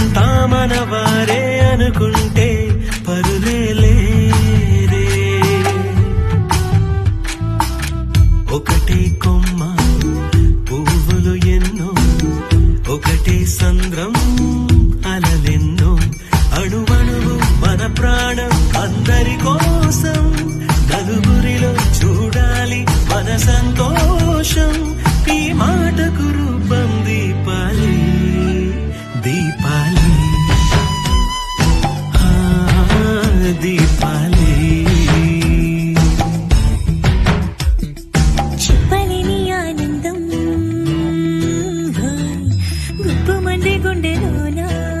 అంతా మన వారే అనుకుంటే పరులే లేరే. ఒకటే కొమ్మ పువ్వులు ఎన్నో, ఒకటే సంద్రం అలలెన్నో, అణువణువు మన ప్రాణం అందరి కోసం, నలుగురిలో చూడాలి మన సంతోషం. ఈ మాటకు రూపం దీపాలి, దీపాలి, దీపాలి.